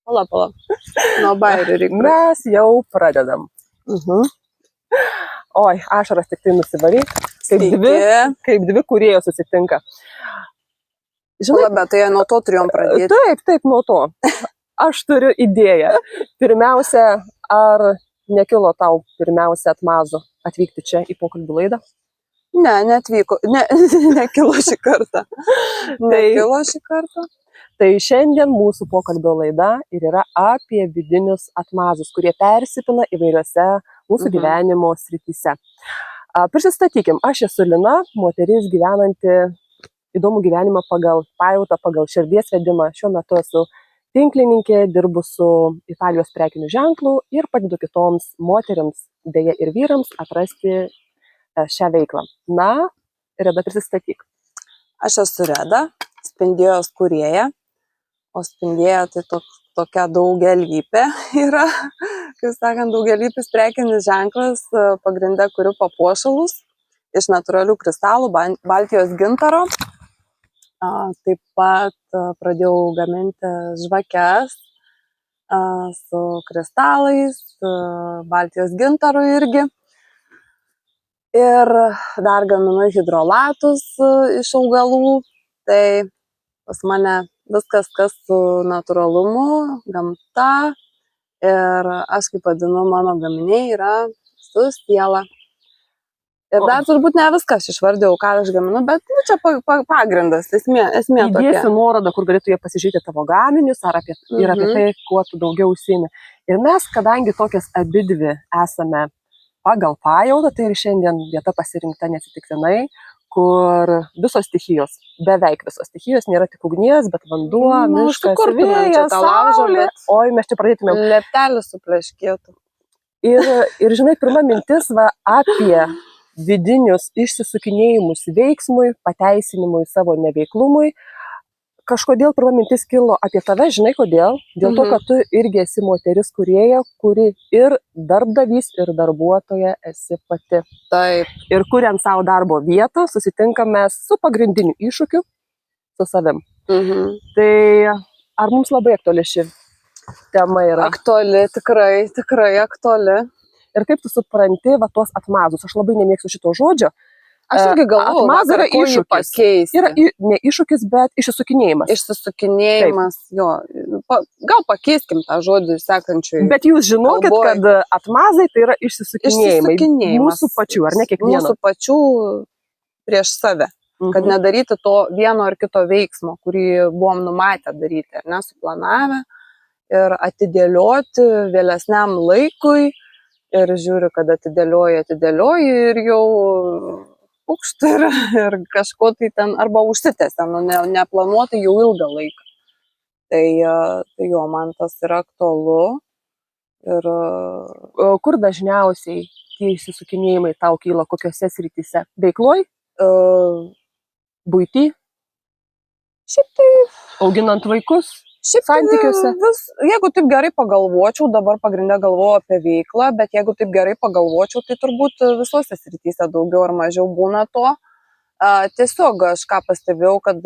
Pala. Nuo bairių reikia. Mes jau pradedam. Oi, ašaras tik tai nusivaryk. Kaip dvi kūrėjos susitinka. Žinai, bet tai nuo to turėjom pradėti. Taip, nuo to. Aš turiu idėją. Pirmiausia, ar nekilo tau pirmiausia Atmazu atvykti čia į pokalbių laidą? Ne, neatvyko. Nekilo šį kartą. Tai šiandien mūsų pokalbio laida ir yra apie vidinius Atmazus, kurie persipina įvairiose mūsų gyvenimo srityse. Prisistatykim, aš esu Lina, moteris gyvenanti įdomų gyvenimą pagal pajautą, pagal širdies vedimą. Šiuo metu esu tinklininkė, dirbu su Italijos prekiniu ženklu ir padedu kitoms moteriams, beje ir vyrams, atrasti šią veiklą. Na, Reda, prisistatyk. Aš esu Reda, Spindėjos kūrėja, o Spindėja tai tokia daugialypė yra, kaip sakant, daugialypis prekinis ženklas, pagrinde kuriu papuošalus iš natūralių kristalų, Baltijos gintaro. Taip pat pradėjau gaminti žvakes su kristalais, Baltijos gintaru irgi. Ir dar gaminu hidrolatus iš augalų. Tai pas mane viskas, kas su natūralumu, gamta. Ir aš kaip vadinu, mano gaminiai yra su siela. Ir dar turbūt ne viską aš išvardėjau, ką aš gaminu, bet čia pagrindas, esmė tokia. Įdėsiu nuorodą, kur galėtų jie pasižiūrėti tavo gaminius ar apie tai, kuo tu daugiau užsiimi. Ir mes, kadangi tokias abidvi esame pagal pajautą, tai ir šiandien vieta pasirinkta neatsitiktinai, kur visos stichijos, beveik visos stichijos, nėra tik ugnies, bet vanduo, miškas, vėjas, saulė. Oi, mes čia pradėtume. Leptelis supleškėtų. Ir žinai, pirma mintis apie vidinius išsisukinėjimus veiksmui, pateisinimui savo neveiklumui. Kažkodėl pirma mintis kilo apie tave, žinai kodėl? Dėl to, kad tu irgi esi moteris kūrėja, kuri ir darbdavys, ir darbuotoja esi pati. Taip. Ir kuriant savo darbo vietą, susitinkame su pagrindiniu iššūkiu, su savim. Tai ar mums labai aktuali ši tema yra? Aktuali, tikrai aktuali. Ir kaip tu supranti tuos Atmazus? Aš labai nemėgstu šito žodžio. Aš irgi galvoju, Atmazai yra iššūkis. Yra ne iššūkis, bet išsisukinėjimas. Išsisukinėjimas, jo. Gal pakeiskim tą žodį sekančiui. Bet jūs žinokit, kad Atmazai tai yra išsisukinėjimai. Mūsų pačių, ar ne kiekvieno? Mūsų pačių prieš save. Kad nedaryti to vieno ar kito veiksmo, kurį buvom numatę daryti, ar nesuplanavę. Ir atidėlioti vėlesniam laikui. Ir žiūri, kad atidėlioji ir jau pukšt ir kažko tai ten arba užsitęsia, neplanuotai jau ilgą laiką. Tai jo, man tas yra aktualu. Ir kur dažniausiai tie išsisukinėjimai tau kyla, kokiose srityse? Veikloj? Buity? Šiaip tai... Auginant vaikus? Santykiuose. Jeigu taip gerai pagalvočiau, dabar pagrindę galvoju apie veiklą, bet jeigu taip gerai pagalvočiau, tai turbūt visose srityse daugiau ar mažiau būna to. Tiesiog aš ką pastebėjau, kad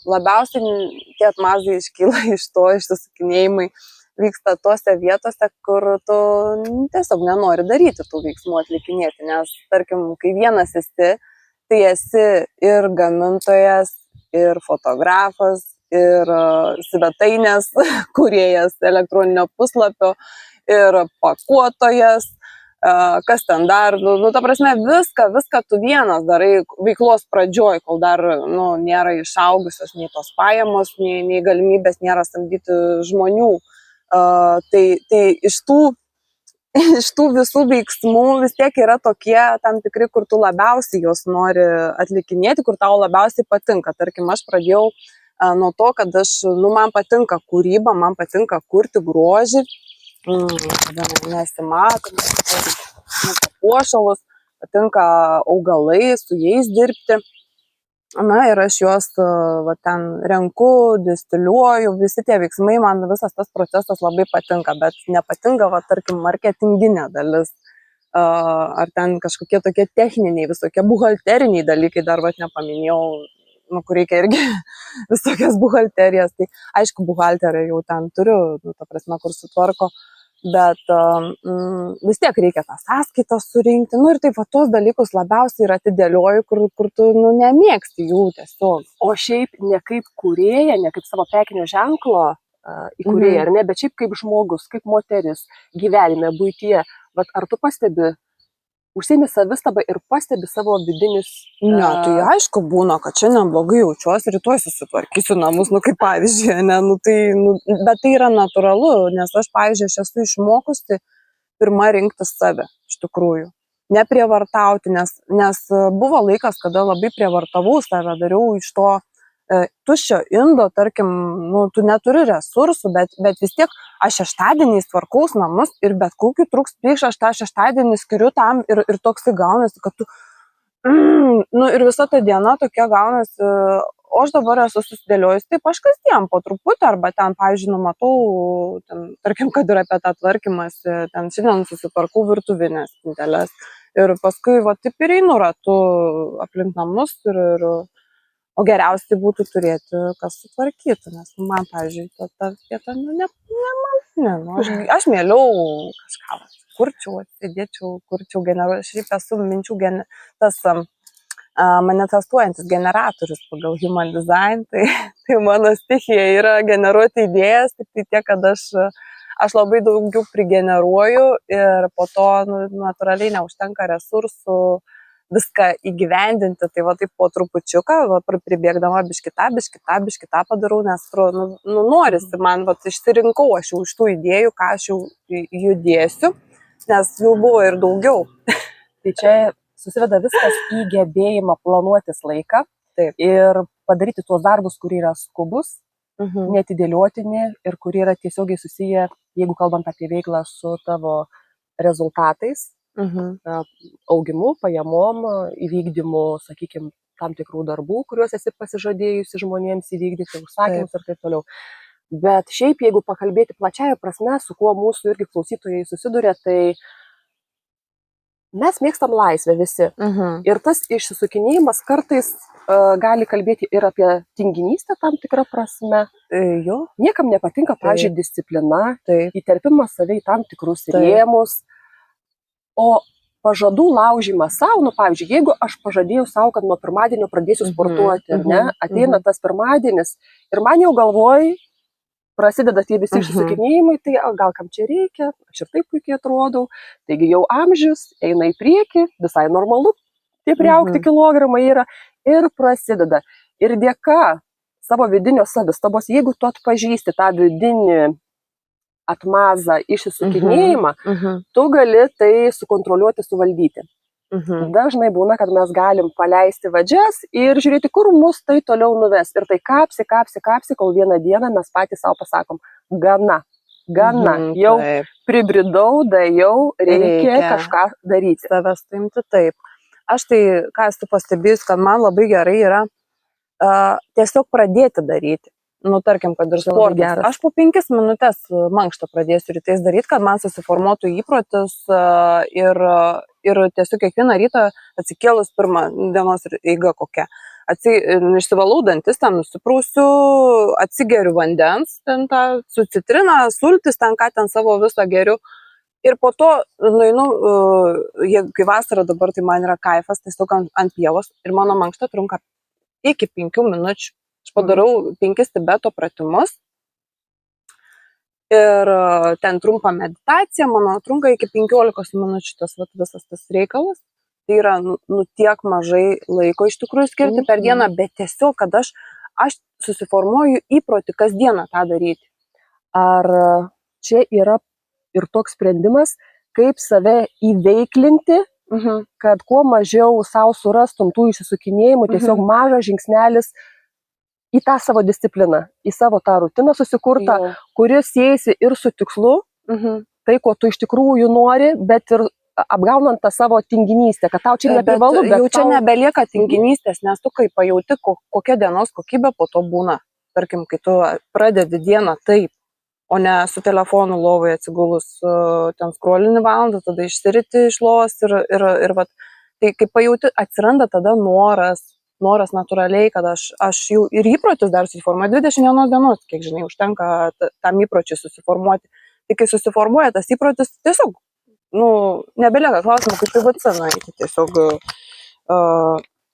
labiausiai tie Atmazai iškyla iš to, išsisukinėjimai vyksta tose vietose, kur tu tiesiog nenori daryti tų veiksmų atlikinėti, nes tarkim, kai vienas esi, tai esi ir gamintojas, ir fotografas, ir svetainės kūrėjas elektroninio puslapio, ir pakuotojas, kas ten dar, ta prasme, viską tu vienas darai veiklos pradžioj, kol dar nėra išaugusios nei tos pajamos, nei galimybės nėra samdyti žmonių. Tai iš tų visų veiksmų vis tiek yra tokie tam tikri, kur tu labiausiai juos nori atlikinėti, kur tau labiausiai patinka. Tarkim, aš pradėjau nuo to, kad man patinka kūryba, man patinka kurti grožį, nesimato, papuošalus, patinka augalai, su jais dirbti. Na ir aš juos ten renku, distiliuoju, visi tie veiksmai, man visas tas procesas labai patinka, bet nepatinka, tarkim, marketinginė dalis, ar ten kažkokie tokie techniniai, visokie buhalteriniai dalykai, dar nepaminėjau, nu, kur reikia irgi visokias buhalterijas. Tai aišku, buhalterė jau ten turiu, nu, ta prasme, kur sutvarko, bet vis tiek reikia tą sąskaitą surinkti. Nu ir taip, va, tos dalykus labiausiai yra atidėlioju, kur tu, nu, nemėgsti jų tiesiog. O šiaip ne kaip kūrėja, ne kaip savo prekinio ženklo įkūrėja, ar ne, bet šiaip kaip žmogus, kaip moteris, gyvenime, buityje. Vat ar tu pastebi, užsiimi savistabą ir pastebi savo vidinius... Ne, tai aišku būna, kad šiandien blogai jaučiuosi, rytoj susitvarkysiu namus, nu kaip pavyzdžiui, ne, nu, tai, nu, bet tai yra natūralu, nes aš, pavyzdžiui, aš esu išmokusi pirmą rinkti save, iš tikrųjų. Neprievartauti, nes buvo laikas, kada labai prievartavau save, dariau iš to tuščio indo, tarkim, nu, tu neturi resursų, bet vis tiek aš šeštadieniais tvarkaus namus ir bet kokiu truks prieš aš tą šeštadienį skiriu tam ir toksai gaunasi, kad tu, nu, ir visa ta diena tokia gaunasi, o aš dabar esu susidėliojus, taip aš kasdien po truputį, arba ten, pavyzdžiui, numatau, ten, tarkim, kad ir apie tą tvarkymąsi, ten šiandien susitvarkau virtuvinės spinteles ir paskui, va, taip ir einu ratu aplink namus o geriausiai būtų turėti, kas sutvarkytų, nes man, pavyzdžiui, ta vieta, nu, aš mieliau kažką kurčiau, atsidėčiau, kurčiau, šiaip esu minčių, tas manifestuojantis generatorius pagal Human Design, tai mano stichija yra generuoti idėjas, tik tai tiek, kad aš labai daugiau prigeneruoju ir po to, nu, natūraliai neužtenka resursų viską įgyvendinti, tai va taip po trupučiuką, va, pribėgdama biškitą padarau, nes nu, norisi, man va, išsirinkau aš jau iš tų idėjų, ką aš jau judėsiu, nes jų buvo ir daugiau. Tai čia susiveda viskas į gebėjimą planuotis laiką ir padaryti tuos darbus, kurie yra skubus, neatidėliotini ir kurie yra tiesiogiai susiję, jeigu kalbant apie veiklą, su tavo rezultatais. Augimu, pajamom, įvykdymu, sakykime, tam tikrų darbų, kuriuos esi pasižadėjusi žmonėms įvykdyti, užsakymus ir taip toliau. Bet šiaip, jeigu pakalbėti plačiaja prasme, su kuo mūsų irgi klausytojai susiduria, tai mes mėgstam laisvę visi. Ir tas išsisukinėjimas kartais gali kalbėti ir apie tinginystę tam tikrą prasme. Jo. Niekam nepatinka, pavyzdžiui, disciplina, įterpimas save į tam tikrus rėmus. O pažadų laužimas savo, nu, pavyzdžiui, jeigu aš pažadėjau savo, kad nuo pirmadienio pradėsiu sportuoti, ne, ateina tas pirmadienis ir man jau galvoj prasideda tie visi išsisukinėjimai, tai gal kam čia reikia, aš ir taip puikiai atrodau, taigi jau amžius eina į priekį, visai normalu, tie priaugti kilogramai yra ir prasideda. Ir dėka savo vidinio savistabos, jeigu tu atpažįsti tą vidinį atmazą išsisukinėjimą, tu gali tai sukontroliuoti, suvaldyti. Dažnai būna, kad mes galim paleisti vadžias ir žiūrėti, kur mus tai toliau nuves. Ir tai kapsi, kol vieną dieną mes patys savo pasakom, gana, jau pribridau, jau reikia kažką daryti. Savęs paimti taip. Aš tai, ką esu pastebėjus, kad man labai gerai yra tiesiog pradėti daryti. Nu, tarkim, kad ir sportas. Aš po 5 minutės mankštą pradėsiu rytais daryti, kad man susiformuotų įprotis ir tiesiog kiekvieną rytą atsikėlus pirmą dienos eiga kokia. Išsivalau dantis, ten nusiprausiu, atsigeriu vandens, ten tą, su citrina, sultis, ten ką ten savo visą geriu. Ir po to, nueinu, kai vasara dabar, tai man yra kaifas, tiesiog ant pievos ir mano mankšta trunka iki 5 minučių. Aš padarau 5 Tibeto pratimus ir ten trumpą meditaciją, mano trunka iki 15 minučių tas visas tas reikalas. Tai yra, nu, tiek mažai laiko iš tikrųjų skirti per dieną, bet tiesiog, kad aš susiformuoju įprotį kasdieną tą daryti. Ar čia yra ir toks sprendimas, kaip save įveiklinti, kad kuo mažiau savo surastum tų išsisukinėjimų, tiesiog mažas žingsnelis į tą savo discipliną, į savo tą rutiną susikurtą, kuris siejasi ir su tikslu, tai, ko tu iš tikrųjų nori, bet ir apgaunant tą savo tinginystę, kad tau čia neprivalu, bet jau čia nebelieka tinginystės, nes tu kai pajauti, kokia dienos kokybė po to būna. Tarkim, kai tu pradedi dieną taip, o ne su telefonu lovoje atsigulus ten scrollini valandą, tada išsiriti iš lovos ir vat, tai kai pajauti, atsiranda tada noras noras natūraliai, kad aš jau ir įprotis dar susiformuoju 21 dienos, kiek žinai, užtenka tam įpročiui susiformuoti. Tik kai susiformuoja tas įprotis, tiesiog, nebelieka klausimų, kaip į VC nueiti, tiesiog,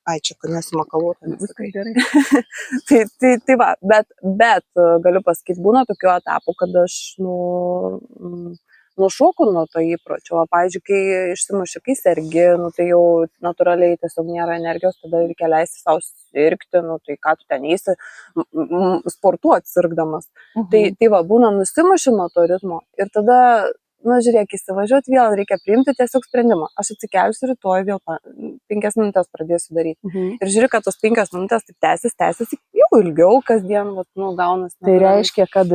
ai, čia, kad nesimakaluota, Viskas gerai. tai va, bet galiu pasakyti, būna tokių etapų, kad aš, nušoku nuo to įpročio, o, pavyzdžiui, kai išsimuši, kai sergi, tai jau natūraliai tiesiog nėra energijos, tada reikia leisti savo sirgti, tai ką tu ten eisi, sportuoti sirgdamas. Tai va, būna nusimuši nuo to ritmo ir tada, žiūrėk, įsivažiuoti vėl reikia priimti tiesiog sprendimą. Aš atsikelsiu rytoj vėl 5 minutės pradėsiu daryti. Ir žiūrėk, kad tos 5 minutės taip tęsis jau ilgiau kasdien, gaunas. Tai reiškia, kad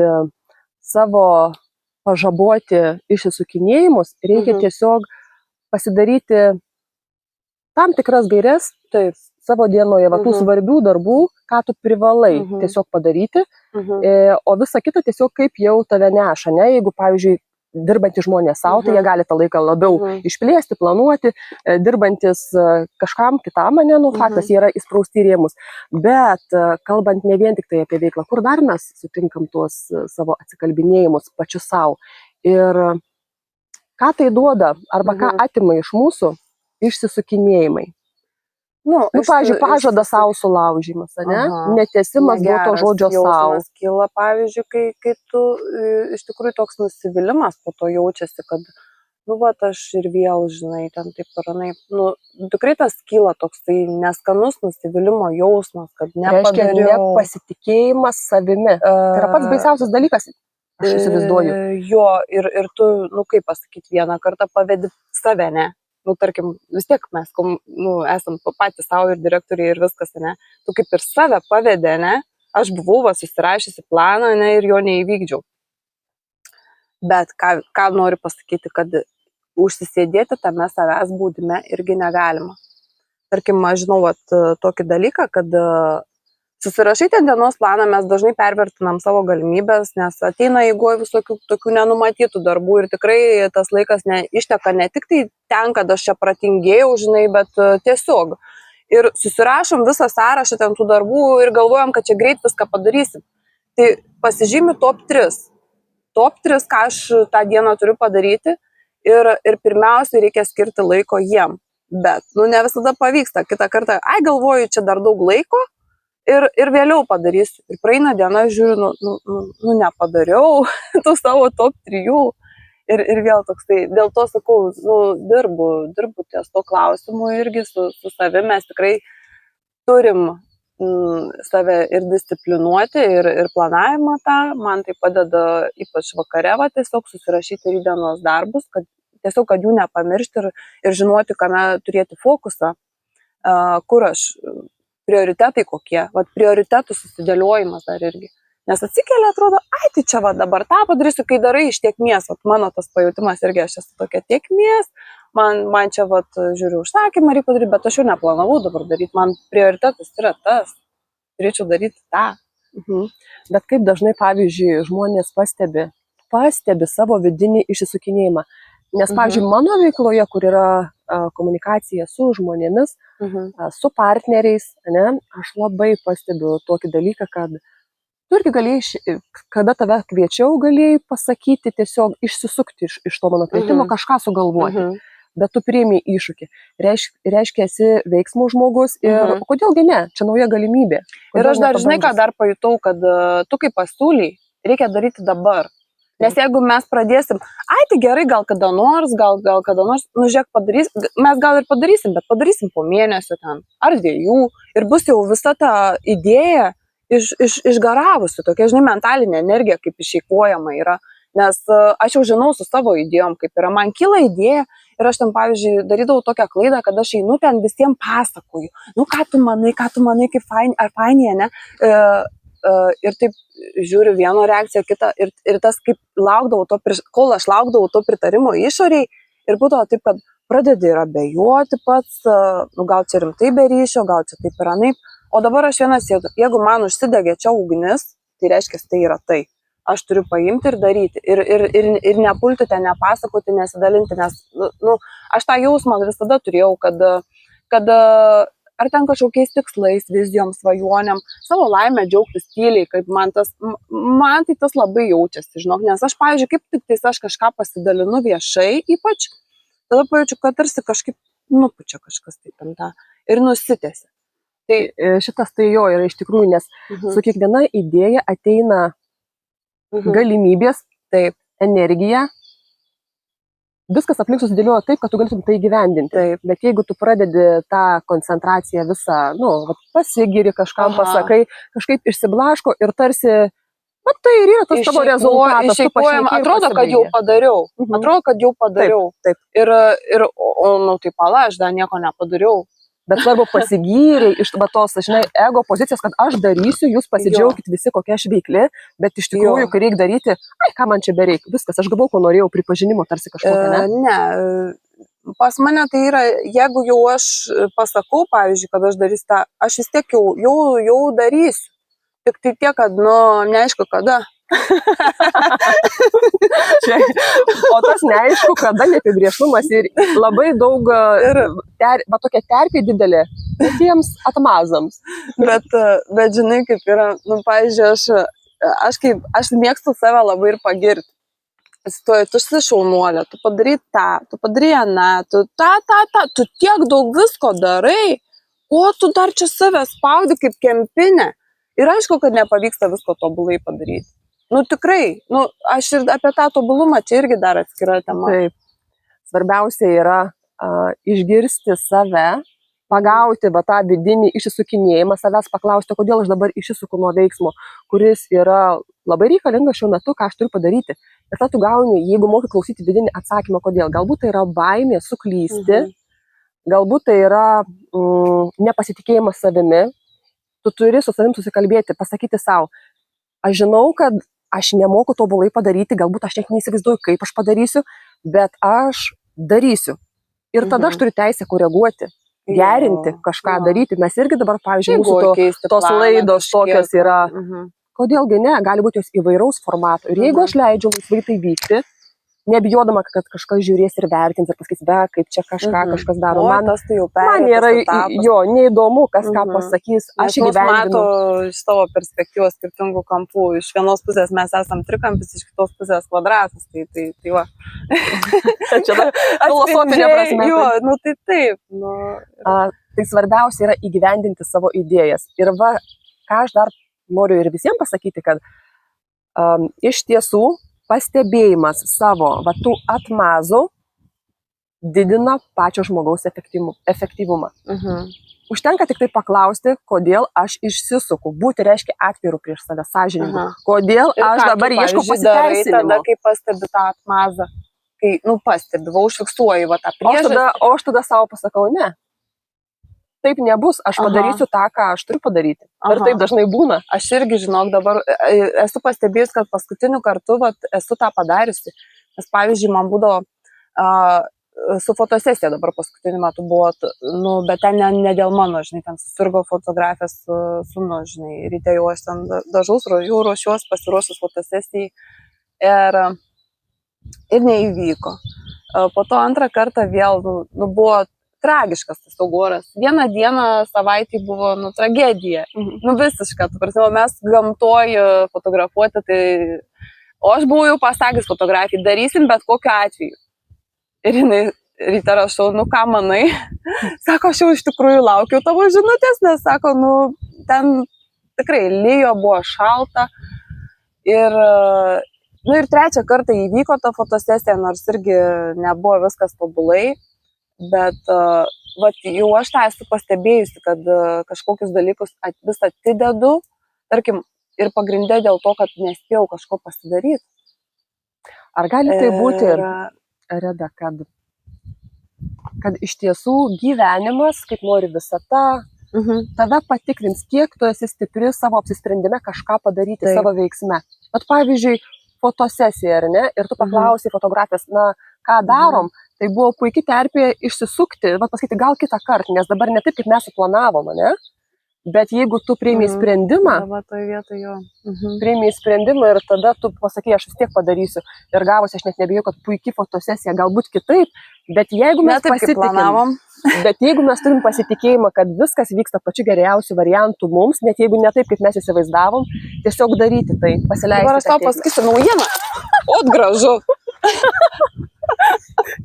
savo pažaboti išsisukinėjimus reikia tiesiog pasidaryti tam tikras gaires savo dienoje, tų svarbių darbų, ką tu privalai tiesiog padaryti, o visa kita tiesiog kaip jau tave neša, ne? Jeigu, pavyzdžiui, dirbantys žmonės savo, tai jie gali tą laiką labiau išplėsti, planuoti, dirbantis kažkam kitam, faktas, jie yra įsprausti rėmus. Bet kalbant ne vien tik tai apie veiklą, kur dar mes sutinkam tuos savo atsikalbinėjimus pačius savo. Ir ką tai duoda, arba ką atima iš mūsų išsisukinėjimai. Pavyzdžiui, pažada savo sulaužymas, netesimas duoto žodžio savo. Kyla, pavyzdžiui, kai tu iš tikrųjų toks nusivylimas po to jaučiasi, kad, aš ir vėl, žinai, ten taip paranai. Tikrai tas kyla toks neskanus nusivylimo jausmas, kad nepadariau. Reiškia, nepasitikėjimas savimi. Tai yra pats baisiausias dalykas, aš įsivaizduoju. Jo, ir tu, kaip pasakyti, vieną kartą pavedi save, ne? Tarkim, vis tiek mes esam patys savo ir direktoriai ir viskas, ne? Tu kaip ir save pavedė, ne? Aš buvau susirašysi planą, ne, ir jo neįvykdžiau. Bet ką noriu pasakyti, kad užsisėdėti tame savęs baudime irgi negalima. Tarkim, aš žinau tokį dalyką, kad susirašai ten dienos planą, mes dažnai pervertinam savo galimybės, nes ateina eigoje visokių tokių nenumatytų darbų ir tikrai tas laikas išteka ne tik tai ten, kad aš čia pratingėjau, žinai, bet tiesiog. Ir susirašom visą sąrašą ten tų darbų ir galvojam, kad čia greit viską padarysim. Tai pasižymi top 3. Top 3, ką aš tą dieną turiu padaryti ir pirmiausia reikia skirti laiko jiem. Bet, ne visada pavyksta. Kitą kartą, galvoju, čia dar daug laiko. Ir vėliau padarysiu. Ir praeina diena, žiūriu, nepadariau tų savo top 3. Ir vėl toksai, dėl to sakau, dirbu ties to klausimu irgi su savimi. Mes tikrai turim save ir disciplinuoti, ir planavimą tą. Man tai padeda ypač vakare, tiesiog susirašyti rydienos darbus, kad jų nepamiršti ir žinoti, kame turėti fokusą, kur aš. Prioritetai kokie, prioritetų susidėliojimas dar irgi. Nes atsikelia, atrodo, tai čia dabar tą padarysiu, kai darai iš tiekmės, mano tas pajutimas irgi, aš esu tokia tiekmės, man čia, žiūriu, užsakymą reikia padaryti, bet aš jau neplanavau dabar daryti, man prioritetas yra tas, turėčiau daryti tą. Bet kaip dažnai, pavyzdžiui, žmonės pastebi savo vidinį išsisukinėjimą. Nes, pavyzdžiui, mano veikloje, kur yra komunikacija su žmonėmis, su partneriais, aš labai pastebiu tokį dalyką, kad tu irgi galėjai, kada tave kviečiau, galėjai pasakyti, tiesiog išsisukti iš to mano kvietimo, kažką sugalvoti. Bet tu priimi iššūkį. Reiškia, esi veiksmų žmogus ir kodėlgi ne? Čia nauja galimybė. Ir aš dar, žinai, ką dar pajutau, kad tu kaip pasiūlei, reikia daryti dabar. Nes jeigu mes pradėsim, tai gerai, gal kada nors, žiūrėk, mes gal ir padarysim, bet padarysim po mėnesio ten, ar 2, ir bus jau visa ta idėja išgaravusi, tokia, žinai, mentalinė energija, kaip išeikvojama yra. Nes aš jau žinau su savo idėjom, kaip yra, man kyla idėja ir aš ten, pavyzdžiui, darydavau tokią klaidą, kad aš einu ten visiems pasakoju, ką tu manai, kaip fainė, ne? Ir taip žiūriu vieno reakciją, kitą, ir tas kaip laukdavau kol aš laukdavau to pritarimo išoriai, ir būdavo taip, kad pradedi ir abejoti pats, gal čia rimtai be ryšio, gal čia taip ir anaip, o dabar aš vienas sėdu, jeigu man užsidegė čia ugnis, tai reiškia, tai yra tai. Aš turiu paimti ir daryti, ir nepulti ten, nepasakoti, nesidalinti, nes, aš tą jausmą visada turėjau, kad ar ten kažkokiais tikslais, vizijom, svajonėm, savo laimę džiaugtis tyliai, kaip man tai tas labai jaučiasi, žinok, nes aš, pavyzdžiui, kaip tik tais aš kažką pasidalinu viešai, ypač, tada pajaučiu, kad tarsi kažkaip nupučia kažkas taip ant tą ir nusitėsi. Tai šitas tai jo yra iš tikrųjų, nes su kiekviena idėja ateina galimybės, taip, energija. Viskas aplink susidėlioja taip, kad tu galėtum tai įgyvendinti. Taip. Bet jeigu tu pradedi tą koncentraciją visą, pasigiri kažkam, pasakai, kažkaip išsiblaško ir tarsi, tai ir yra tas tavo rezultatas. Išeikvojam, atrodo, kad jau padariau. Atrodo, kad jau padariau. Taip. Ir tai pala, aš dar nieko nepadariau. Bet svarbu pasigyriai iš tos, žinai, ego pozicijos, kad aš darysiu, jūs pasidžiaukit visi, kokia aš veikli, bet iš tikrųjų, kai reikia daryti, ką man čia bereik, viskas, aš gavau, ko norėjau, pripažinimo tarsi kažkokio, ne? Ne, pas mane tai yra, jeigu jau aš pasakau, pavyzdžiui, kad aš darysiu tą, aš vis tiek jau darysiu, tik tai tiek, kad, neaišku kada. O tas neaišku, kada neapibrėžtumas ir labai daug, tokia terpė didelė tiems atmazams. Bet žinai, kaip yra, pavyzdžiui, aš mėgstu save labai ir pagirti. Tu esi šaunuolė, tu padarai tą, tu padarai aną, tu tu tiek daug visko darai, o tu dar čia save spaudi kaip kempinė. Ir aišku, kad nepavyksta visko tobulai padaryti. Tikrai, aš ir apie tą tobulumą čia irgi dar atskira tema. Taip. Svarbiausia yra išgirsti save, pagauti tą vidinį išsisukinėjimą, savęs paklausti, kodėl aš dabar išsisuku nuo veiksmo, kuris yra labai reikalingas šiuo metu, ką aš turiu padaryti. Ir tada tu gauni, jeigu moki klausyti vidinį atsakymą, kodėl. Galbūt tai yra baimė suklysti, galbūt tai yra nepasitikėjimas savimi. Tu turi su savim susikalbėti, pasakyti savo, aš žinau, kad aš nemoku tobulai padaryti, galbūt aš net neįsivaizduoju, kaip aš padarysiu, bet aš darysiu. Ir tada aš turiu teisę koreguoti, gerinti, kažką daryti. Mes irgi dabar, pavyzdžiui, mūsų tos laidos tokios yra. Kodėlgi ne, gali būti jos įvairaus formato. Ir jeigu aš leidžiu laisvai tai vykti, nebijodama, kad kažkas žiūrės ir vertins ir pasakys, kaip čia kažkas daro. Man yra neįdomu, kas ką pasakys. Aš matau iš savo perspektyvos skirtingų kampų. Iš vienos pusės mes esam trikampis, iš kitos pusės kvadratas. Tai va. Čia filosofinė prasme. Jo, tai taip. Tai svarbiausia yra įgyvendinti savo idėjas. Ir ką aš dar noriu ir visiems pasakyti, kad iš tiesų pastebėjimas savo tų atmazų didina pačio žmogaus efektyvumą. Užtenka tik tai paklausti, kodėl aš išsisuku. Būti reiškia atviru prieš save, sąžiningu. Kodėl aš dabar ieškau pasiteisinimo. Tada, kai pastebi tą atmazą, kai, pastebi, užfiksuoju tą priežastį. O aš tada savo pasakau, ne. Taip nebus, aš padarysiu tą, ką aš turiu padaryti. Ir taip dažnai būna. Aš irgi, žinok, dabar esu pastebėjus, kad paskutiniu kartu esu tą padariusi. Nes, pavyzdžiui, man būdavo su fotosesija dabar paskutiniu metu buvo, bet ten ne dėl mano, žinai, ten susirgo fotografės sūnus, žinai, ryte jau aš ten dažaus, jau ruošiuos pasiruošus fotosesijai ir neįvyko. Po to antrą kartą vėl, buvo tragiškas tas augoras. Vieną dieną savaitį buvo, tragedija. Visiška. Mes gamtoj fotografuoti, o aš buvau jau pasakęs fotografijai, darysim bet kokiu atveju. Ir jinai ryte rašau, ką manai? Sako, aš jau iš tikrųjų laukiau tavo žinutės, nes sako, ten tikrai lijo, buvo šalta. Ir trečią kartą įvyko ta fotosesija, nors irgi nebuvo viskas tobulai. Bet jau aš tą esu pastebėjusi, kad kažkokius dalykus vis atidedu, tarkim, ir pagrindė dėl to, kad nespėjau kažko pasidaryti. Ar gali tai būti, Reda, kad iš tiesų gyvenimas, kaip nori visata, tave patikrins, kiek tu esi stipri savo apsisprendime kažką padaryti savo veiksme. Bet pavyzdžiui, fotosesija, ar ne? Ir tu paklausai fotografės, ką darom? Tai buvo puikiai terpė išsisukti, pasakyti, gal kitą kartą, nes dabar ne taip, kaip mes suplanavom, ne? Bet jeigu tu priėmė sprendimą, Dabar toje vietoje jo. priėmė sprendimą ir tada tu pasakai, aš vis tiek padarysiu. Ir gavosi, aš net nebijau, kad puikiai fotosesija, galbūt kitaip, bet jeigu mes planavom, bet jeigu mes turim pasitikėjimą, kad viskas vyksta pačiu geriausiu variantu mums, net jeigu ne taip, kaip mes įsivaizdavom, tiesiog daryti tai, pasileisti. Dabar aš tau pasakysiu naujieną. Ot gražu.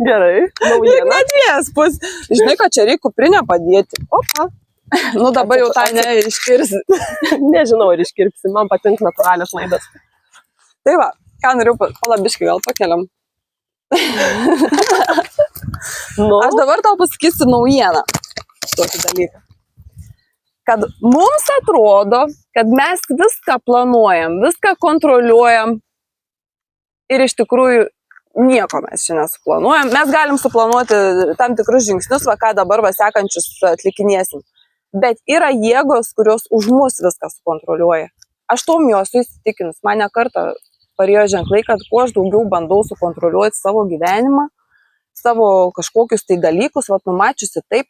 Gerai, naujiena. Net viespus. Žinai, kad čia reikia kuprinę padėti. Opa. Nu dabar jau tą neiškirsi. Nežinau, ar iškirpsi, man patinka natūralios laidas. Tai va, ką noriu, palabiškai gal pakeliam. Nu. Aš dabar tau pasakysiu naujieną. Tokį dalyką. Kad mums atrodo, kad mes viską planuojam, viską kontroliuojam ir iš tikrųjų nieko mes čia nesuplanuojam. Mes galim suplanuoti tam tikrus žingsnius, va ką dabar va sekančius atlikinėsim. Bet yra jėgos, kurios už mus viską sukontroliuoja. Aš tom jau esu įsitikinus. Mane kartą parėjo ženklai, kad kuo aš daugiau bandau sukontroliuoti savo gyvenimą, savo kažkokius tai dalykus, vat numačiusi taip,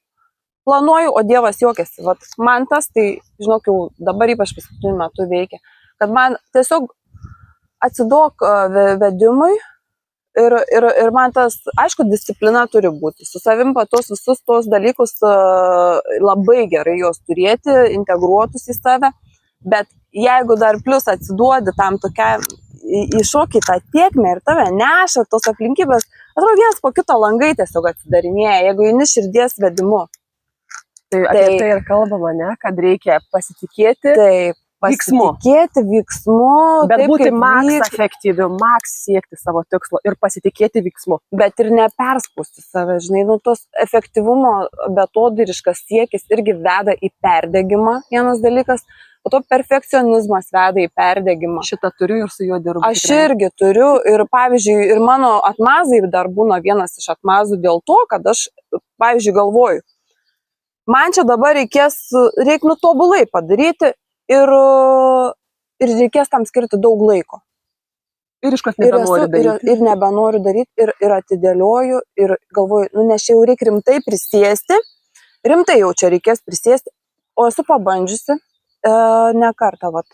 planuoju, o Dievas juokiasi. Vat man tas, tai, žinok, jau dabar ypač paskutiniu metu veikia, kad man tiesiog atsidok vedimui ir man tas, aišku, disciplina turi būti. Su savim patos visus tos dalykus labai gerai juos turėti, integruotus į save, bet jeigu dar plus atsiduodi tam tokia iššokį tą tiekmę ir tave neša tos aplinkybės, atrodo vienas po kito langai tiesiog atsidarinėja, jeigu eini širdies vedimu. Tai apie tai ir kalbama, ne, kad reikia pasitikėti veiksmu. Pasitikėti veiksmu. Bet būti maks efektyviu, maks siekti savo tikslo ir pasitikėti veiksmu. Bet ir neperspausti save, žinai, nu tos efektyvumo betodiriškas siekis irgi veda į perdegimą, vienas dalykas, o to perfekcionizmas veda į perdegimą. Šitą turiu ir su juo dirbu. Aš irgi turiu ir, pavyzdžiui, ir mano atmazai dar būna vienas iš atmazų dėl to, kad aš, pavyzdžiui, galvoju, man čia dabar reikia tobulai padaryti ir reikės tam skirti daug laiko. Ir iškart nebenoriu daryti. Ir nebenoriu daryti, ir atidėlioju, ir galvoju, nu nes čia jau reikia rimtai prisėsti, rimtai jau čia reikės prisėsti, o esu pabandžiusi ne kartą, vat.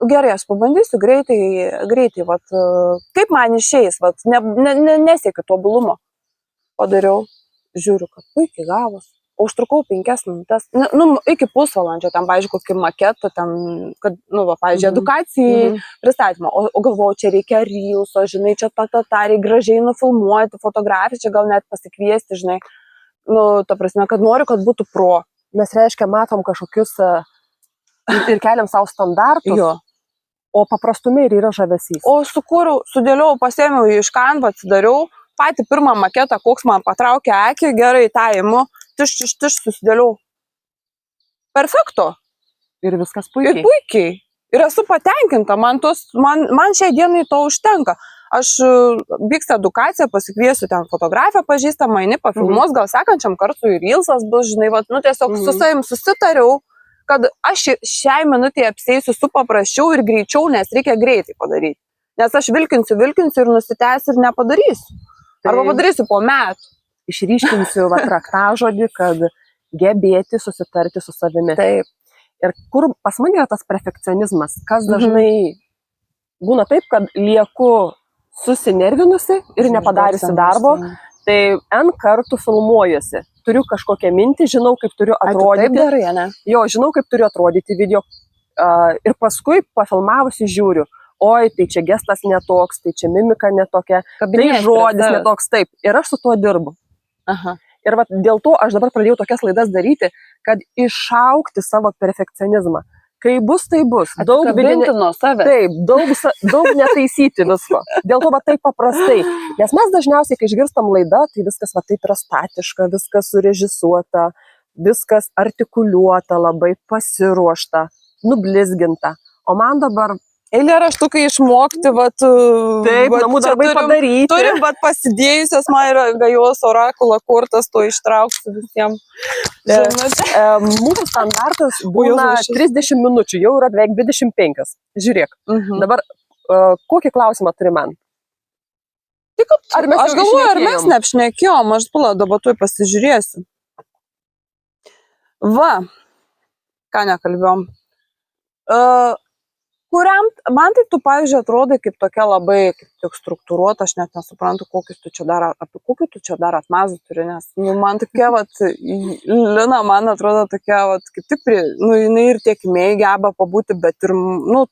Gerai, aš pabandysiu greitai, vat, kaip man išeis, vat, nesiekiu tobulumo. Padariau, žiūriu, kad puikiai gavos. O užtrukau 5 minutes, iki pusvalandžio, ten, pavyzdžiui, kokį maketą, ten, kad, pavyzdžiui, edukacijai pristatymą, o galvojau, čia reikia reelso, žinai, čia reikia gražiai nufilmuoti, fotografiją, čia gal net pasikviesti, žinai, ta prasme, kad noriu, kad būtų pro. Mes, reiškia, matom kažkokius ir keliam savo standartus, jo. O paprastume ir yra žavesys. O sudėliau, pasėmiau iš Canva, atsidariau, patį pirmą maketą, koks man patraukė akį, gerai, tą imu, tiš susidėliau. Perfekto. Ir viskas puikiai. Ir puikiai. Ir esu patenkinta, man šiai dienai to užtenka. Aš vyks edukaciją, pasikviesiu ten fotografiją pažįstamą, eini pafilmuos, gal sekančiam kartui ir reelsas bus, žinai, tiesiog su savim susitariau, kad aš šiai minutėje apsėsiu su paprasčiau ir greičiau, nes reikia greitai padaryti. Nes aš vilkinsiu ir nusitęsiu ir nepadarysiu. Arba padarysiu po metų. Išryškinsiu raktažodį, kad gebėti susitarti su savimi. Taip. Ir kur pas mane yra tas perfekcionizmas, kas dažnai būna taip, kad lieku susinervinusi ir nepadariusi darbo, tai N kartų filmuojuosi. Turiu kažkokią mintį, žinau, kaip turiu atrodyti. Taip darai, ne? Jo, žinau, kaip turiu atrodyti video. Ir paskui pafilmavusi žiūriu. Oi, tai čia gestas netoks, tai čia mimika netokia, tai žodis netoks, taip. Ir aš su tuo dirbu. Aha. Ir dėl to aš dabar pradėjau tokias laidas daryti, kad išaugti savo perfekcionizmą. Kai bus, tai bus. Atkabinti nuo savęs. Taip, daug netaisyti visko. Dėl to taip paprastai. Nes mes dažniausiai, kai išgirstam laidą, tai viskas taip yra statiška, viskas surežisuota, viskas artikuliuota, labai pasiruošta, nublizginta. O man dabar eilėraštukai išmokti, taip, namų darbai padaryti. Turim, pasidėjusios, man yra gajos orakulo kortas, to ištrauksiu visiems. Mūsų standartas būna 30 minučių, jau yra beveik 25. Žiūrėk, dabar kokį klausimą turi man? Aš galvoju, ar mes neapšnekėjom, aš dabar tuoj pasižiūrėsiu. Va, ką nekalbėjom. Kuriam, man tai tu, pavyzdžiui, atrodai kaip tokia labai kaip tik struktūruota, aš net nesuprantu, apie kokių tu čia dar atmazų turi, nes man tokia, Lina, man atrodo tokia, kaip tik, jinai ir tiekimiai geba pabūti, bet ir,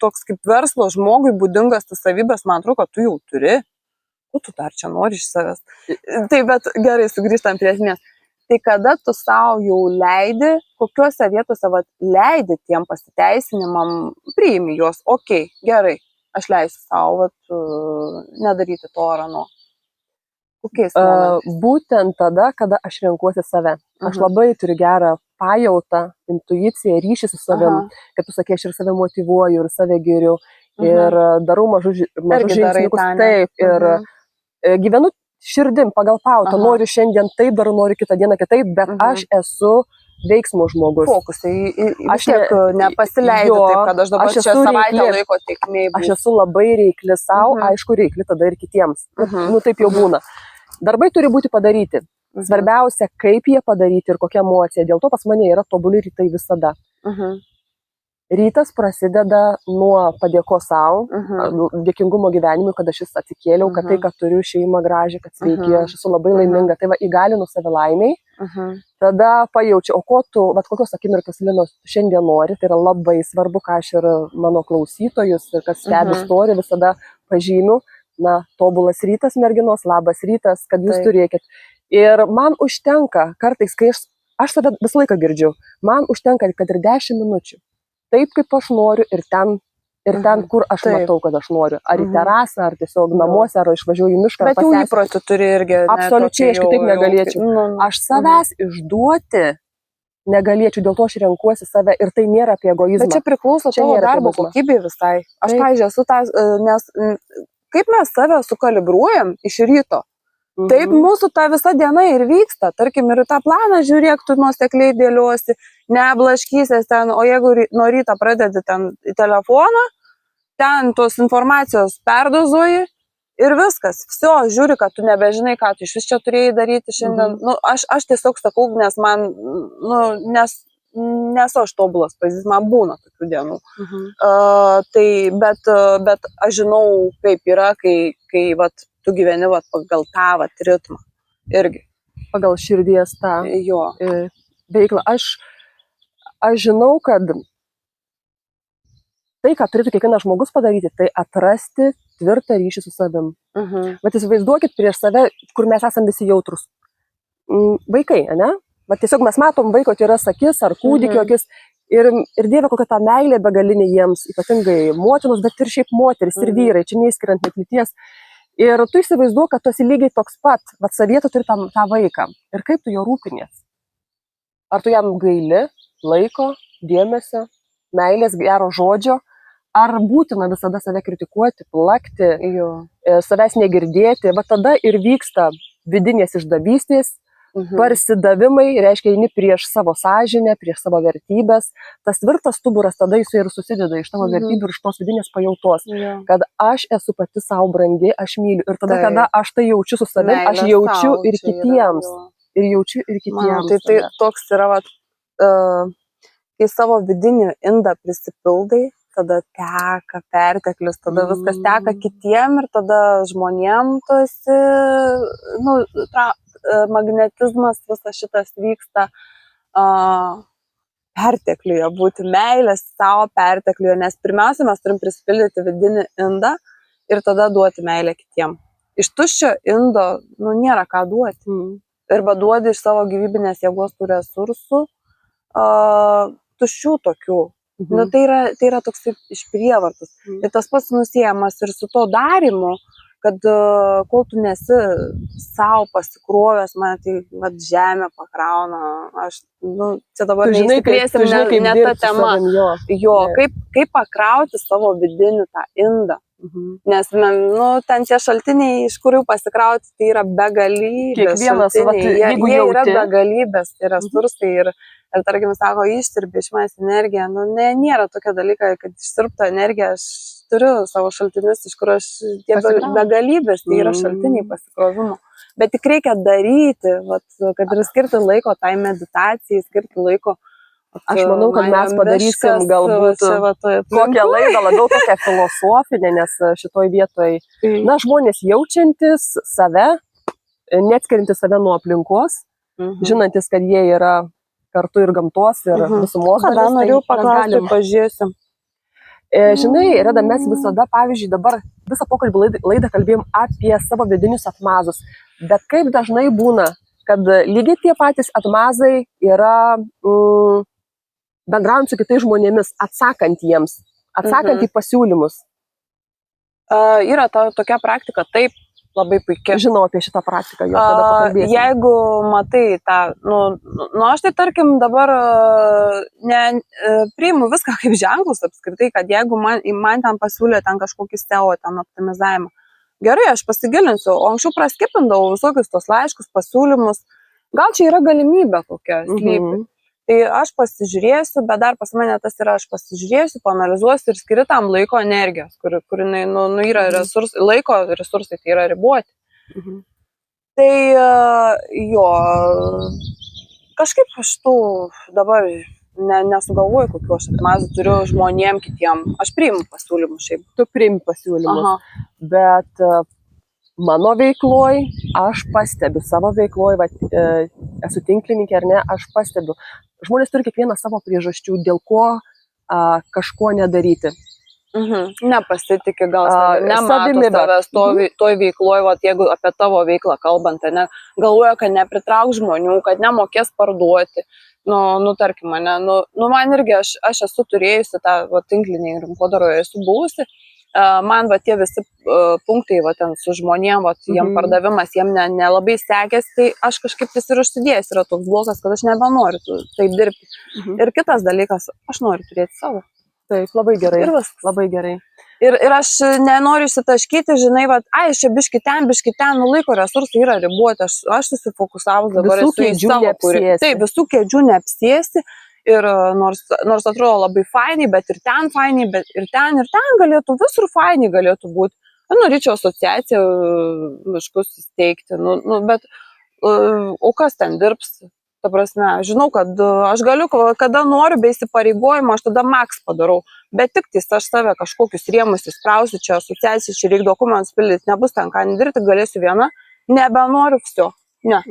toks kaip verslo žmogui būdingas tas savybės, man atrodo, kad tu jau turi, tu dar čia nori iš savęs. Tai, bet gerai, sugrįžtam prie esmės. Tai kada tu savo jau leidi, kokiuose vietose leidi tiem pasiteisinimam, priimi juos, gerai, aš leisiu savo nedaryti to ar ano. Kokiais momentais? Būtent tada, kada aš renkuosi save. Aš labai turiu gerą pajautą, intuiciją, ryšį su savim, kad tu sakai, aš ir save motyvuoju, ir save geriu, ir darau mažus žingsniukus, taip, ir gyvenu širdim pagal pautą, noriu šiandien taip, dar noriu kitą dieną kitaip, bet aš esu veiksmo žmogus. Fokusai, aš tiek nepasileidžiu taip, kad aš dabar čia savaitę laiko tiekmei. Aš esu labai reikli savo, aišku, reikli tada ir kitiems. Taip jau būna. Darbai turi būti padaryti. Svarbiausia, kaip jie padaryti ir kokia emocija. Dėl to pas mane yra tobuli rytai visada. Rytas prasideda nuo padėkos savo, dėkingumo gyvenimui, kad aš atsikėliau, kad tai, kad turiu šeimą gražią, kad sveiki, aš esu labai laiminga, tai įgalinu save laimiai. Tada pajaučiu, kokios akimirkos, Linos, šiandien nori, tai yra labai svarbu, ką aš ir mano klausytojus, ir kas stebi istoriją, visada pažymiu, tobulas rytas, merginos, labas rytas, kad jūs turėkit. Ir man užtenka, kartais, kai aš save visą laiką girdžiu, man užtenka, kad ir 10 minučių. Taip, kaip aš noriu ir ten, kur aš matau, kad aš noriu. Ar į terasą, ar tiesiog namuose, ar išvažiuoju į mišką. Bet jau įprotį turi irgi. Absoliučiai, aš kitaip negalėčiau. Aš savęs išduoti negalėčiau, dėl to aš renkuosi save ir tai nėra apie egoizmą. Bet čia priklauso tavo darbo kokybei visai. Aš, pavyzdžiui, esu tas, nes kaip mes save sukalibruojam iš ryto, taip mūsų ta visa diena ir vyksta. Tarkim, ir tą planą žiūrėk, tu nuosekliai dėliosi, neblaškysies ten, o jeigu nuo ryto pradedi ten į telefoną, ten tos informacijos perdozuoji ir viskas. Viso, žiūri, kad tu nebežinai, ką tu iš vis čia turėjai daryti šiandien. Aš tiesiog sakau, nes man, nesu aš tobulas pavyzdys, man būna tokių dienų. Bet aš žinau, kaip yra, kai tu gyveni pagal tą ritmą. Irgi. Pagal širdies tą veiklą. Aš žinau, kad tai, ką turėtų kiekvienas žmogus padaryti, tai atrasti tvirtą ryšį su savim. Bet įsivaizduokit prieš save, kur mes esam visi jautrus. Vaikai, ne? Tiesiog mes matom vaiko tyras akis ar kūdikio akis ir Dieve, kokia ta meilė begalinė jiems, ypatingai motinos, bet ir šiaip moteris ir vyrai, čia neįskiriant net lyties. Ir tu įsivaizduok, kad tu esi lygiai toks pat, savyje tu turi tą vaiką. Ir kaip tu jo rūpinies? Ar tu jam gaili laiko, dėmesio, meilės, gero žodžio? Ar būtina visada save kritikuoti, plakti, savęs negirdėti? Tada ir vyksta vidinės išdavystės, parsidavimai, reiškia, eini prieš savo sąžinę, prieš savo vertybės. Tas tvirtas stuburas tada jis ir susideda iš tavo vertybių ir iš tos vidinės pajautos, kad aš esu pati savo brangi, aš myliu. Ir tada, kada aš tai jaučiu su savimi, aš jaučiu ir kitiems. Ir jaučiu ir kitiems. Tai toks yra, kai savo vidinį indą prisipildai, tada teka perteklius, tada viskas teka kitiem ir tada žmonėm tu esi, magnetizmas visas šitas vyksta pertekliuje, būti meilės savo pertekliuje, nes pirmiausia mes turim prisipildyti vidinį indą ir tada duoti meilę kitiem. Iš tuščio indo nėra ką duoti. Arba duodi iš savo gyvybinės jėgos tų resursų tuščių tokių. Tai yra toks iš prievartos. Ir tas pats nusiejamas ir su to darymu, kad kol tu nesi savo pasikrovęs, man tai žemė pakrauna. Aš, čia dabar neįsiplėsim, ne ta tema. Kaip pakrauti savo vidinį tą indą. Nes ten tie šaltiniai, iš kurių pasikrauti, tai yra begalybės šaltiniai. Jie yra begalybės, tai resursai ir tarkim, sako, išsirbė iš manęs energiją. Nėra tokia dalyka, kad išsirbto energiją, aš turiu savo šaltinius, iš kur aš tie begalybės, tai yra šaltiniai pasikrovimo. Bet tik reikia daryti, kad ir skirti laiko tai meditacijai, skirti laiko Aš manau, kad mes padarysim galbūt kokią laidą labiau tokią filosofinę, nes šitoj vietoj, na, žmonės jaučiantis save, neatskiriantis save nuo aplinkos, žinantis, kad jie yra kartu ir gamtos, ir visumos dalis. Ką norėjau paklausti, pažiūrėsim. Žinai, Reda, mes visada, pavyzdžiui, dabar visą pokalbį laidą kalbėjom apie savo vidinius atmazus, bet kaip dažnai būna, kad lygiai tie patys atmazai yra bendraujant su kitais žmonėmis, atsakant jiems, atsakant į pasiūlymus. Yra tokia praktika, taip, labai puikia. Žinau apie šitą praktiką, jo tada pakalbėsim. Jeigu matai tą, aš tai tarkim dabar priimu viską kaip ženklus apskritai, kad jeigu man ten pasiūlė ten kažkokį SEO, ten optimizavimą, gerai, aš pasigilinsiu, o anksčiau praskipindavau visokius tos laiškus, pasiūlymus, gal čia yra galimybė kokia slypi. Tai aš pasižiūrėsiu, bet dar pas mane tas yra, aš pasižiūrėsiu, paanalizuosiu ir skiriu tam laiko energijos, kur yra laiko resursai, tai yra riboti. Tai jo, kažkaip aš tų dabar nesugalvoju, kokiu aš atmazų turiu žmonėm kitiem. Aš priimu pasiūlymus šiaip. Tu priimi pasiūlymus, bet mano veikloj, aš pastebiu, savo veikloj, esu tinklininkė ar ne, aš pastebiu. Žmonės turi kiekvieną savo priežasčių, dėl ko kažko nedaryti. Nepasitikė gal nemato tavęs toj veikloj, jeigu apie tavo veiklą kalbant, ne, galvoja, kad nepritrauk žmonių, kad nemokės parduoti. Tarkim, man irgi, aš esu turėjusi tą tinklinį rinkodaroje, esu buvusi. Man tie visi punktai ten su žmonėm, jiem pardavimas, jiem nelabai sekėsi, tai aš kažkaip ir užsidėjęs yra toks blokas, kad aš nebenoriu taip dirbti. Ir kitas dalykas, aš noriu turėti savo. Taip, labai gerai. Ir viskas. Labai gerai. Ir aš nenoriu įsitaškyti, žinai, aš čia biški ten, laiko resursai yra riboti, aš susifokusavus dabar esu į savo kūrį. Taip, visų kėdžių neapsėsti. Ir nors atrodo labai fainai, bet ir ten fainai, bet ir ten galėtų, visur fainai galėtų būti. Norėčiau asociaciją miškus įsteigti, bet o kas ten dirbs? Ta prasme, žinau, kad aš galiu, kada noriu, be įsipareigojimo, aš tada maks padarau. Bet tik tais aš save kažkokius rėmus įsprausiu, čia asociacija, čia reikia dokumentus pildyti, nebus ten ką dirbti, galėsiu viena, nebenoriu, viso. Ne.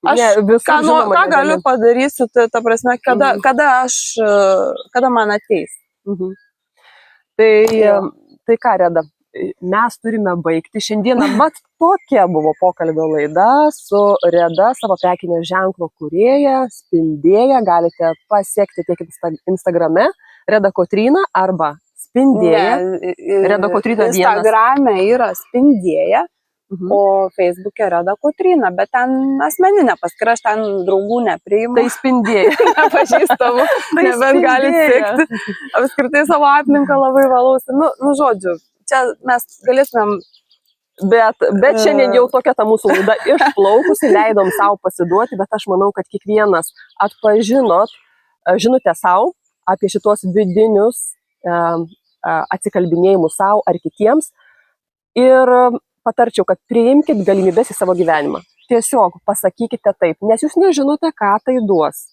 Aš ką galiu padarysiu, ta prasme, kada man ateis. Tai ką, Reda, mes turime baigti. Šiandieną tokia buvo pokalbio laida su Reda, savo prekinio ženklo kūrėja, spindėja. Galite pasiekti tiek Instagrame Reda Kotryna arba spindėja. Reda Kotryna vienas. Instagrame yra spindėja. O Facebook'e Reda Kotryna, bet ten asmeninė paskyra, aš ten draugų nepriimu. Tai spindėja. Nepažįstamų, nebent galit sekti. Apskritai savo aplinką labai valausi. Žodžiu, čia mes galėtumėm... Bet šiandien jau tokia ta mūsų laida išplaukusi, leidom savo pasiduoti, bet aš manau, kad kiekvienas atpažinot žinutę savo apie šitos vidinius atsikalbinėjimus savo ar kitiems. Ir patarčiau, kad priimkit galimybės į savo gyvenimą. Tiesiog pasakykite taip, nes jūs nežinote, ką tai duos.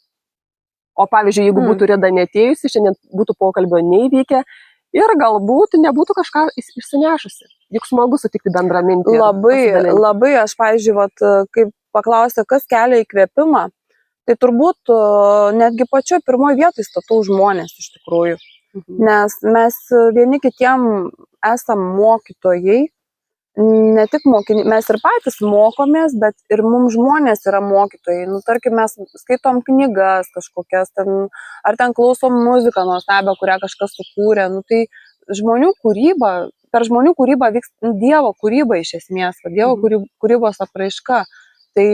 O pavyzdžiui, jeigu būtų Reda neatėjusi, šiandien būtų pokalbio neįvykę ir galbūt nebūtų kažką išsinešusi. Juk smagu sutikti bendramintį. Labai, aš, pavyzdžiui, kaip paklausė, kas kelia įkvėpimą, tai turbūt netgi pačio pirmoje vietoje statau žmonės iš tikrųjų. Nes mes vieni kitiem esam mokytojai, ne tik mokiniai, mes ir patys mokomės, bet ir mums žmonės yra mokytojai. Tarkim, mes skaitom knygas kažkokias, ar ten klausom muziką nuostabią, kurią kažkas sukūrė. Tai žmonių kūryba, per žmonių kūrybą vyks Dievo kūryba iš esmės, Dievo kūrybos apraiška. Tai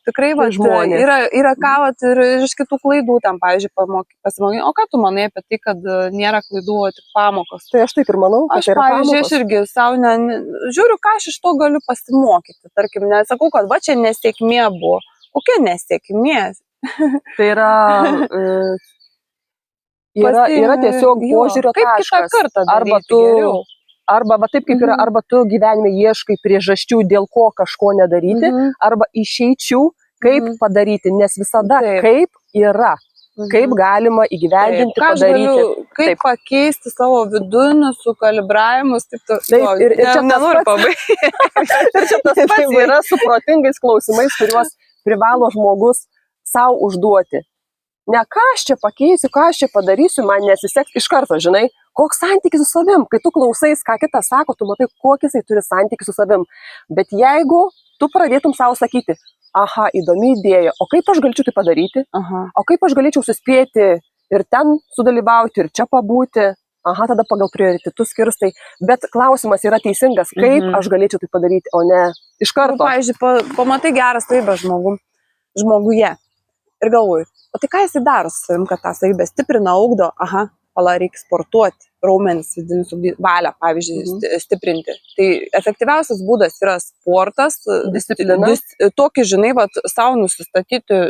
tikrai yra ką ir iš kitų klaidų tam, pavyzdžiui, pasimokyti. O ką tu manai apie tai, kad nėra klaidų, o tik pamokos? Tai aš taip ir manau, kad aš, pavyzdžiui, aš irgi savo žiūriu, ką aš iš to galiu pasimokyti. Tarkim, nesakau, kad čia nesėkmė buvo. Kokia nesėkmė? Tai yra tiesiog požiūrio taškas. Kaip kitą kartą daryti geriau? Arba taip kaip yra, arba tu gyvenime ieškai priežasčių, dėl ko kažko nedaryti, arba išeičių, kaip padaryti, nes visada kaip yra. kaip galima įgyvendinti, Ką aš padaryti. galiu, kaip Taip. pakeisti savo vidinius sukalibravimus, taip Taip, ir čia nenoriu tas pabaigti. Ir čia tas pats yra su protingais klausimais, kuriuos privalo žmogus savo užduoti. Ne ką aš čia pakeisiu, ką aš čia padarysiu, man nesiseks iš karto, žinai, koks santykis su savim. Kai tu klausais, ką kitas sako, tu matai, kokį jisai turi santykį su savim. Bet jeigu tu pradėtum savo sakyti, aha, įdomi idėja, o kaip aš galėčiau tai padaryti, o kaip aš galėčiau suspėti ir ten sudalyvauti, ir čia pabūti, aha, tada pagal prioritetus skirstai. Bet klausimas yra teisingas, kaip aš galėčiau tai padaryti, o ne iš karto. Pavyzdžiui, pamatai geras savybę žmoguje ir galvoju, o tai ką jisai daro su savim, kad tą savybę stiprina, augdo, aha, reikia sportuoti, raumenis, vidinius valią, pavyzdžiui, stiprinti. Tai efektyviausias būdas yra sportas, disciplina. Tokį, žinai, savo nusistatyti,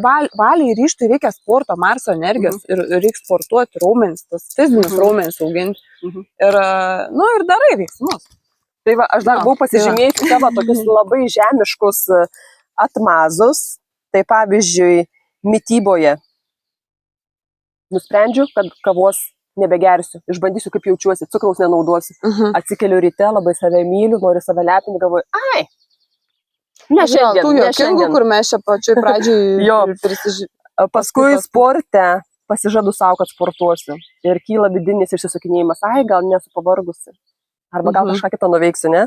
valiai ryžtui reikia sporto, Marso energijos ir reikia sportuoti raumenis, tas fizinius raumenis auginti. Ir darai veiksmus. Tai va, aš dar buvau pasižymėti savo tokius labai žemiškus atmazus. Tai pavyzdžiui, mityboje nusprendžiu, kad kavos nebegersiu, išbandysiu, kaip jaučiuosi, cukraus nenaudosiu. Atsikeliu ryte, labai save myliu, noriu save lepinti, galvoju, ai, ne šiandien. Kur mes čia pačioj pradžioj prisižiūrėjome. Paskui sporte pasižadu savo, kad sportuosiu. Ir kyla vidinis išsisukinėjimas, ai, gal nesu pavargusi. Arba gal kažką kitą nuveiksiu, ne?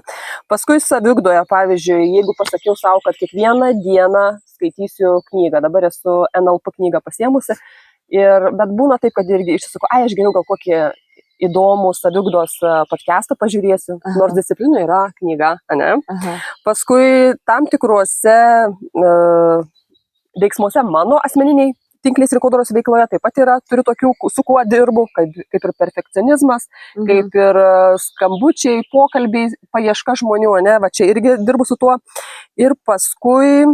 Paskui saviugdoje, pavyzdžiui, jeigu pasakiau savo, kad kiekvieną dieną skaitysiu knygą, dabar esu NLP knygą pasiemusi, bet būna taip, kad irgi išsisuku, ai, aš geriau gal kokį įdomų saviugdos podcastą pažiūrėsiu, nors disciplina yra knyga, ne? Paskui tam tikruose veiksmuose mano asmeniniai tinklės rinkodaros veikloje taip pat yra, turiu tokių, su kuo dirbu, kaip ir perfekcionizmas, kaip ir skambučiai, pokalbiai, paieška žmonių, ne, va čia irgi dirbu su tuo. Ir paskui,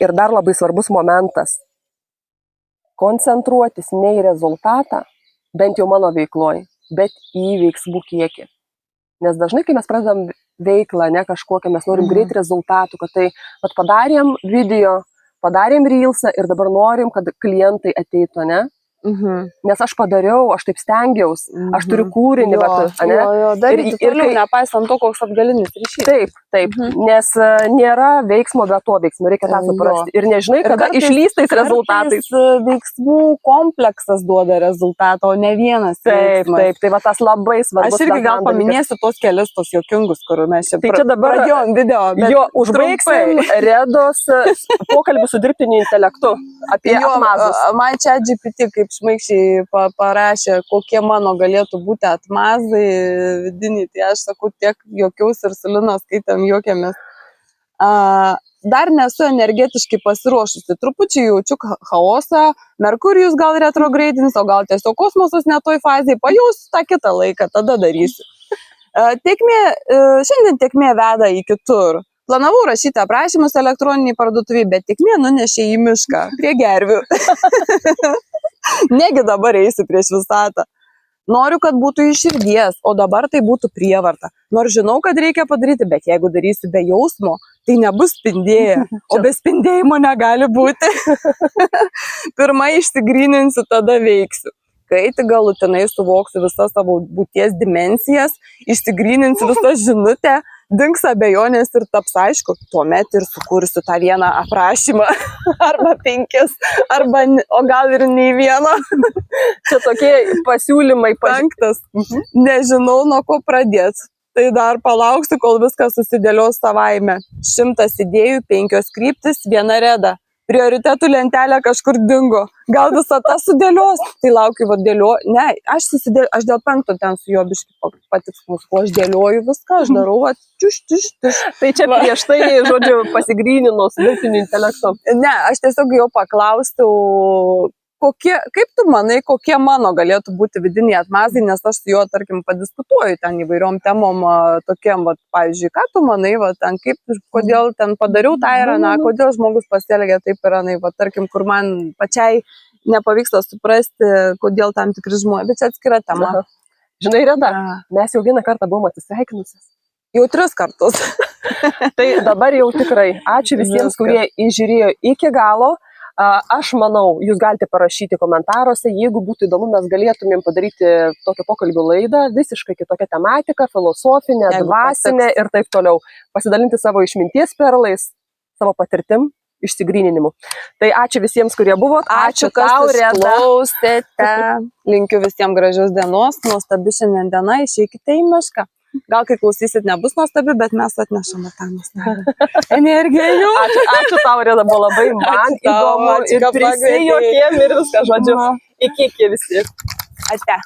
ir dar labai svarbus momentas, koncentruotis ne į rezultatą, bent jau mano veikloje, bet į veiksmų kiekį. Nes dažnai, kai mes pradedam veiklą, ne kažkokią, mes norim greit rezultatų, kad tai padarėm video, padarėm reelsą ir dabar norim, kad klientai ateitų, ne? Nes aš padariau, aš taip stengiausi, aš turiu kūrinį, ne? Daryti toliau, nepaisant to, koks atgalinis ryšys. Taip, nes nėra veiksmo be to veiksmo, reikia tą suprasti. Ir nežinai, kada išlystais rezultatais. Veiksmų kompleksas duoda rezultatą, o ne vienas veiksmas. Taip, tai va tas labai svarbus. Aš irgi gal paminėsiu tos kelis tos juokingus, kur mes čia pradėjom video. Jo, užbaigsim Redos pokalbį su dirbtiniu intelektu apie atmazus. Man čia GPT kaip šmaikščiai parašė, kokie mano galėtų būti atmazai vidiniai. Tai aš sakau, tiek juokiaus ir su Lina skaitėm juokėmės. Dar nesu energetiškai pasiruošusi. Trupučiai jaučiu chaosą. Merkurijus gal retrogradinis, o gal tiesiog kosmosas ne toj fazėje. Pajausiu tą kitą laiką, tada darysiu. Šiandien tėkmė veda į kitur. Planavau rašyti aprašymus elektroniniai parduotuviai, bet tėkmė nunešė į mišką prie gervių. Negi dabar eisiu prieš visatą. Noriu, kad būtų iš širdies, o dabar tai būtų prievarta. Nors žinau, kad reikia padaryti, bet jeigu darysiu be jausmo, tai nebus spindėję, o be spindėjimo negali būti. Pirmą išsigryninsiu, tada veiksiu. Kai tik galutinai suvoksiu visas savo būties dimensijas, išsigryninsiu visą žinutę, dings abejonės ir taps aišku, tuomet ir sukursiu tą vieną aprašymą, arba 5, o gal ir nei vieno. Čia tokie pasiūlymai. 5. Nežinau, nuo ko pradėti. Tai dar palauksiu, kol viskas susidėlios savaime. 100 idėjų, 5 kryptis, 1 reda. Prioritetų lentelė kažkur dingo. Gal visą tą sudėlios? Tai laukiu, ne, aš dėl 5 ten su juo biškai patiksmus, ko aš dėlioju viską, aš darau, tiš. Tai čia prieš tai, žodžiu, pasigryninau su dirbtiniu intelektu. Ne, aš tiesiog jau paklausiau, kaip tu manai, kokie mano galėtų būti vidiniai atmazai, nes aš su juo, tarkim, padiskutuoju ten įvairiom temom, tokiem, pavyzdžiui, ką tu manai, kodėl ten padariau tą ir aną, kodėl žmogus pasielgia taip ir anai, tarkim, kur man pačiai nepavyksta suprasti, kodėl tam tikri žmonės, bet čia atskira tema. Žinai, Reda, mes jau vieną kartą buvom atsisveikinusios. Jau 3 kartus. Tai dabar jau tikrai ačiū visiems, Viskas. kurie įžiūrėjo iki galo. Aš manau, jūs galite parašyti komentaruose, jeigu būtų įdomu, mes galėtumėm padaryti tokią pokalbių laidą, visiškai kitokią tematiką, filosofinę, Jeigu dvasinę ir taip toliau. Pasidalinti savo išminties perlais, savo patirtim, išsigryninimu. Tai ačiū visiems, kurie buvo. Ačiū, tau, kas Reda. klausėte. Linkiu visiems gražios dienos, nuostabi šiandien diena, išeikite į mišką. Gal kai klausysit nebus nuostabi, bet mes atnešame tą nuostabią energiją. Ačiū tau, Reda, buvo labai man Ačiū tau, įdomu ačiū, ir kad prisijokėm ir viską, žodžiu. Iki visi. Ate.